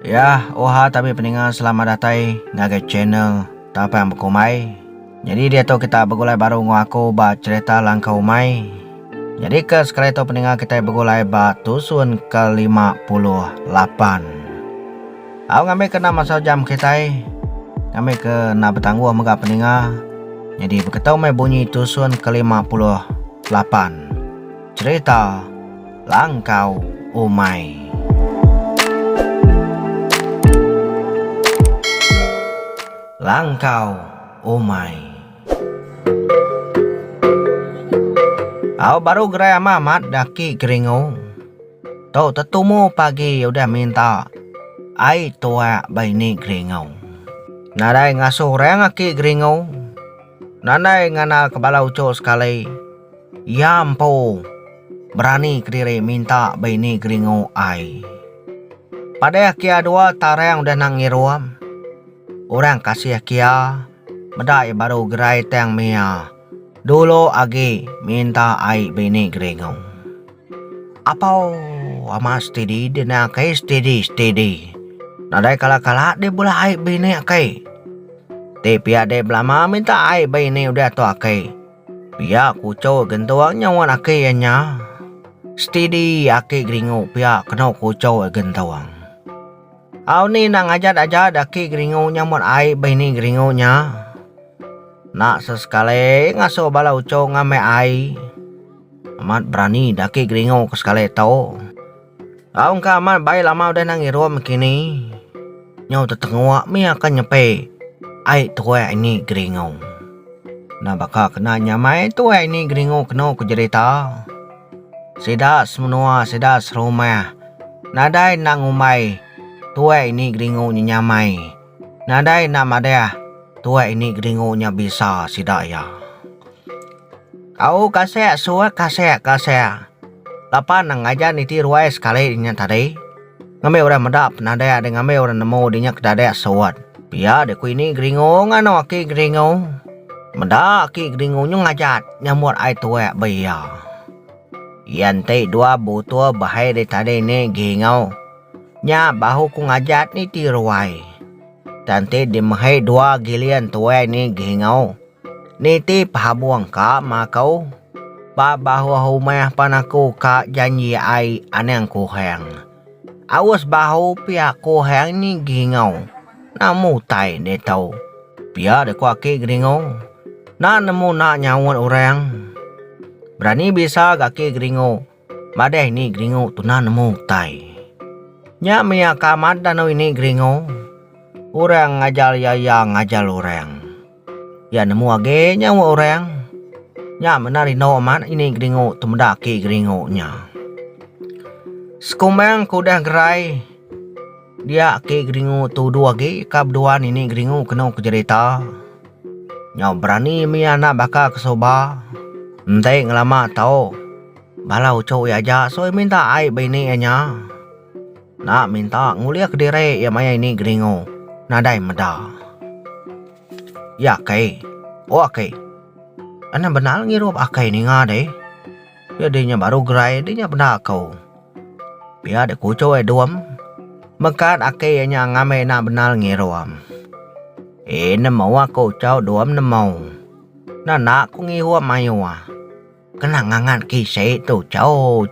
Ya, oha tapi pendengar selamat datang ngagai channel Tapa yang berkumai. Jadi dia tu kita bergulai baru ngaku ba cerita langkau mai. Jadi ke sekali tu pendengar kita bergulai ba tusun ke-58. Aku ngambil kena masa jam kita. Ngambil ke nak bertangguh mega pendengar. Jadi berketau mai bunyi tusun ke-58. Cerita langkau umai. Langkau umai. Aku baru gerai amat daki keringu. Tau tetumu pagi udah minta ai tua baini keringu. Nadai ngasuh reng aki keringu. Nadai ngana kepala ucuk sekali. Yampo berani kediri minta baini keringu ai. Pada kia dua tarang udah nangiruam. Orang kasih kia medai baru gerai tang mia. Dulu agi minta ai bini geringu. Apa ama steady dina kai steady. Nadai kala de bola ai bini kai. Te pia de belama minta ai bini udah tu kai. Pia kuco gentuang nyawan akai nya. Steady akai geringu pia kena kuco gentuang. Au ni nang ajat daki geringu nyamut ai bini geringu nya. Nak sesekali ngaso bala uco ngame ai. Amat berani daki geringu ke sekali tau. Au ka amat baik lama udah nang irom kini. Nyau tetengua mi akan nyepe. Ai tuai ini geringu. Nah baka kena nyamai tuai ini geringu kena kujerita. Sedas menua sedas rumah. Nadai nang umai. Tua ini geringu nyamai. Nadai nama dia. Tua ini geringu nya bisa sidaya. Au kasih suat kasih. Lapan nang aja niti ruai sekali nya tadi. Ngambil orang medap nadai ada ngambil orang nemu dinya kedadai suat. Pia deku ini geringu ngano aki geringu. Medak aki geringu nya ngajat nyamut ai tua baya. Yante dua butua bahai de tadi ni geringu. Nya bahu ku ngajat ni tiruai. Tante dimahai dua gilian tuai ni gingau. Niti pahabuang ka makau. Ba bahu humah panaku ka janji ai aneng ku hang. Awas bahu pia ku hang ni gingau. Namu tai ne tau. Pia de ku aki gringau. Na nemu na nyawon orang. Berani bisa gaki gringau. Madai ni gringau tu na nemu tai. Nya mia kamat danau ini geringu. Orang ngajal ya ngajal orang. Ya nemu age nyawa orang. Nya menari no amat ini geringu tumdaki geringu nya. Sekumang kudah gerai. Dia ke geringu tu dua ge kabduan ini geringu kena kujerita. Nya berani mia nak baka kesoba. Entai ngelama tau. Balau cowok aja so minta ai bini nya. Nak minta nguliah ke diri ya maya ini geringu. Nadai meda. Ya kai. Oh kai. Ana benar ngirup akai ni ngade. Ya dinya baru gerai dinya benar kau. Biar de kuco duam. Mekat akai nya ngame na benar ngiruam. Nemo aku cau duam nemo. Na nak ku ngihuam mayua. Kena ngangan kisah tu cau.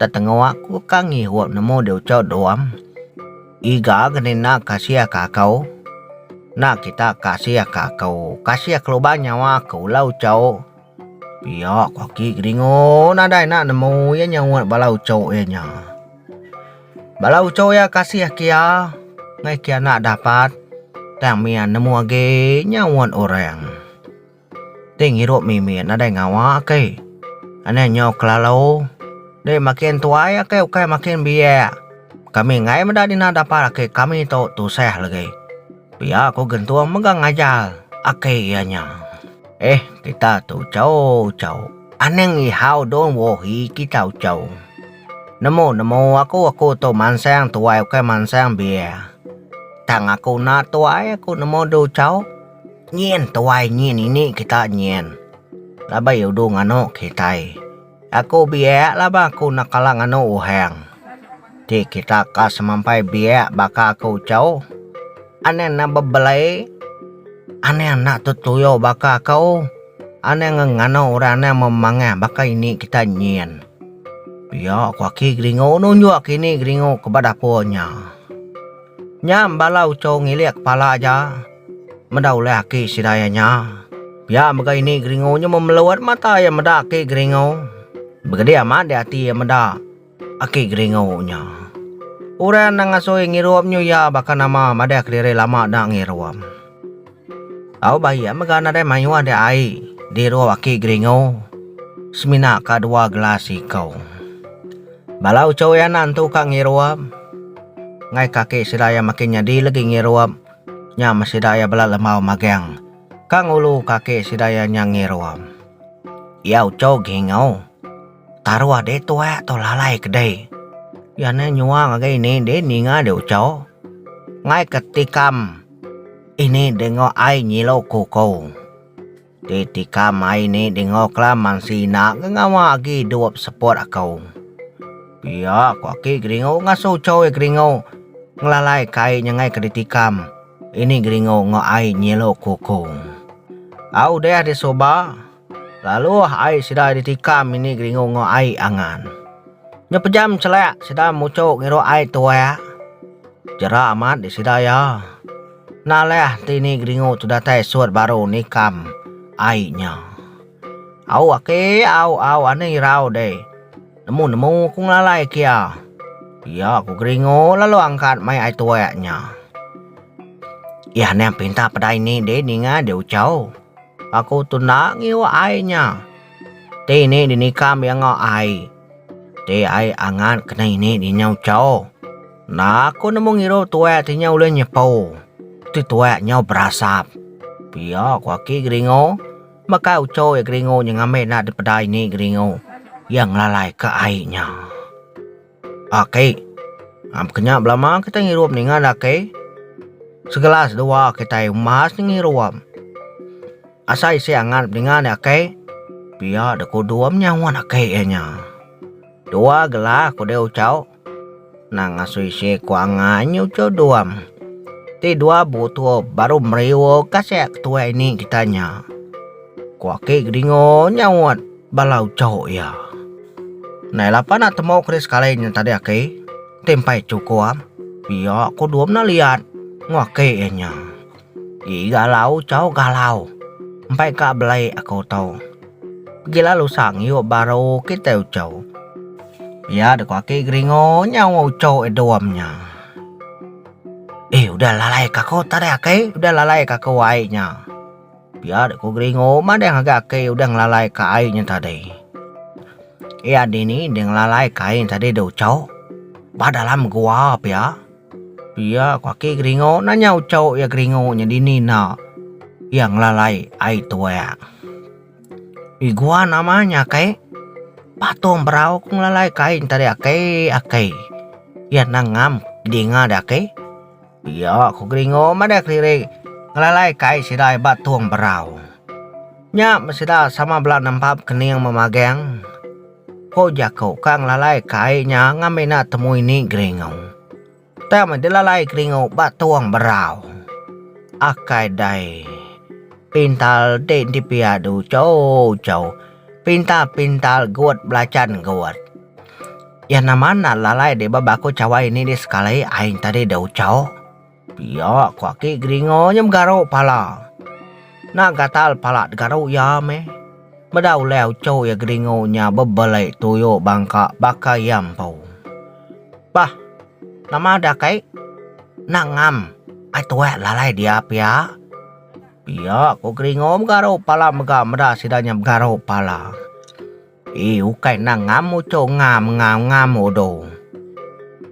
Tetengah aku kangi huap nemu dia ucap doam. Iga genina kasih kakau. Nak kita kasih kakau. Kasih keluban nyawa aku lau ucap. Biar kaki geringu. Nadai nak nemu ya nyawat balau ucap nya. Balau ucap ya kasih kia. Ngai kia nak dapat. Tang mian nemu age nyawat orang. Ting hirup mimian nadai ngawa ke. Aneh nyaw kelalau. De makin tua ya ke ukai makin biaya. Kami ngai meda dina dapat ke kami tu seh lagi. Pia aku gentuang megang ngajal. Ake ianya. Kita tu cau. Aneng ihau don wohi kita cau. Nemu aku tu mansang tuai ukai mansang biaya. Tang aku na tuai aku nemu do cau. Nyen tuai nyen ini kita nyen. Labai udu ngano kita. Aku biak lah aku nak kalang anu uhang. Ti kita ka samampai biak baka kau cau. Ane na bebelai. Ane nak tutuyo baka kau. Ane ngano orang ane memangah baka ini kita nyen. Biak waki gringo nunjuk kini gringo kepada punya. Nyam balau cau ngiliak kepala aja. Mendaulah ki sidayanya. Biak maka ini gringonya memelawat mata yang mendaki gringo. Begede amat di hati yang mendak. Aki gringonya. Orang nang asoi ngiruamnya ya baka nama mada kelire lama nak ngiruam. Au bayi amaga nada mayu ada ai di ruang aki gringo. Semina kadua gelas ikau. Balau cawayanan tu kak ngiruam. Ngai kaki sidaya makin nyadi lagi ngiruam. Nya masidaya bela lemau magang. Kang ulu kaki sidaya nyang ngiruam. Yau cau gingau. Taruh de tua to lalai kedai. Yana nyuang agai ini de ninga de ucau. Ngai ketikam. Ini dengo ai nyilo kuko. De tikam ai ini dengo kelaman sina ngawa agi duap support akau. Pia kuaki gringo ngaso cau gringo. Ngelalai kai nyangai ketikam. Ini gringo ngo ai nyilo kuko. Au de ade soba. Lalu ai sida ditikam ini gringo ngo ai angan. Nyepejam celak sida mucuk ngiro ai tua. Jera amat di sida ya. Naleh tini gringo tu datai suat baru nikam ainya. Au ake au ane rau deh. Nemu kung lalai kia. Ya aku gringo lalu angkat mai ai tuanya. Ya nem pinta pada ini deh ninga de ucau. Aku tu nak ngiwa ainya. Te ini dinikam yang ngau ai. Te ai angan kena ini di nyau cau. Nah aku nemu ngiro tua ti nyau le nyepau. Ti tua nyau berasap. Pia aku aki gringo. Maka ucau ya gringo yang ame nak di pada ini gringo. Yang lalai ke ainya. Oke. Kenyak belama kita ngiruam ningan oke. Segelas dua kita emas ngiruam. Asai siangan dengan akai. Pia de kuduam nyawan akai enya. Dua gelah ku de ucau. Nang asui si kuangannya ucau duam. Ti dua butuh baru meriwo kasih ketua ini kitanya. Kuaki gringo nyawan balau cau ya. Nah lapan nak temu kris kalinya tadi akai. Tempai cukuam. Pia kuduam na lihat. Ngakai enya. I galau cau galau. Sampai kak belai aku tahu. Gila lu sang yuk baru kita ucau. Ya ada kaki gringo nyawa ucau edoamnya. Udah lalai kakau tadi akai. Udah lalai kakau ainya. Ya ada ku gringo mana yang agak akai udah ngelalai ke ainya tadi. Adini dia ngelalai kain tadi do ucau. Dalam gua ya. Ya kaki gringo nanya ucau ya gringo nya dini na. Yang lalai ai tua. Igua namanya kai. Patung berau kung lalai kain tadi akai. Ya nangam dinga da kai. Ya aku gringo mada klire. Ngelalai kai sidai patung berau. Nya masida sama belah nampak kening memagang. Ko jakau kang lalai kai nya ngamena temu ini gringo. Tapi dia lalai gringo patung berau. Akai dai. Pintal den di piadu cau. Pintal guat belacan guat. Ya namanya lalai de babaku cawa ini di sekali aing tadi dau cau. Pia kuaki gringo nyam garo pala. Nak gatal pala garo ya me. Medau leo cau ya gringo nya bebelai tuyo bangka baka yampau. Bah, nama ada kai. Nangam. Ai tua lalai dia pia. Pia ko gringom garo pala mega meda sidanya garo pala. Ukai nang ngamu co ngam odo.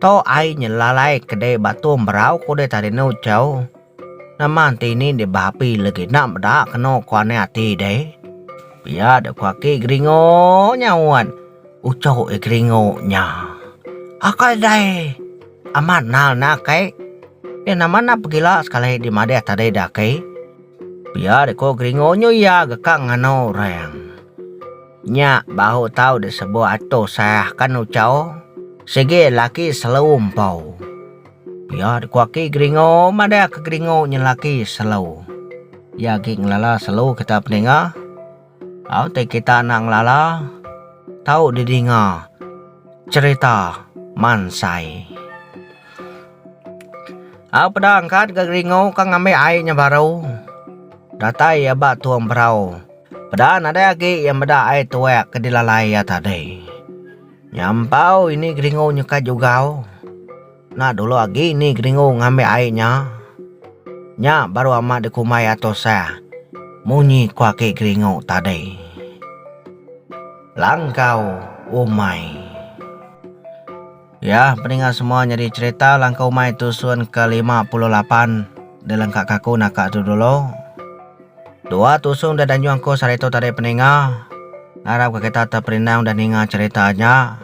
To ai nyelalai kede batu berau ko de tadi no cau. Namanti ini de bapi lagi nak meda keno kuane ati de. Pia de kuaki gringo nyawan. Ucau gringo nya. Akai dai. Amat nal nakai. Namanya pegila sekali di made tadi dakai. Pia de ko gringo nyo ya gakang ngano rayang. Nya bahu tahu de sebuah ato sah kan ucau. Sige laki selalu empau. Ya kuaki geringo mada ke geringo nyelaki selalu. Ya ki ngelala selalu kita pendengar. Au te kita nak ngelala. Tahu didengar cerita Mansai. Au pada angkat ke geringo kang ambil airnya baru. Datai ya bak tuang berau. Pada ada lagi yang beda air tuak ke dilalai ya tadi. Nyampau ini geringo nyuka juga. Nah dulu lagi ini geringo ngambil airnya. Nya baru amat dikumai atau saya. Munyi kuaki geringo tadi. Langkau umai. Ya, pendengar semua jadi cerita Langkau umai tusun ke-58 dalam kakakku nakak tu dulu. Dua tusung dan juangku sarito tadi pendengar. Harap kita terperinang dan ingat ceritanya.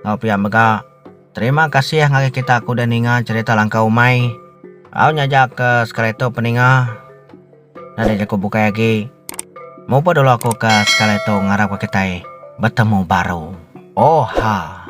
Kau pihak mega. Terima kasih yang kita aku dan ingat cerita Langkau umai. Aku nyajak ke sekaleto pendengar. Dan aku buka lagi. Mau dulu aku ke sekaleto ngarap ke kita bertemu baru. Oha.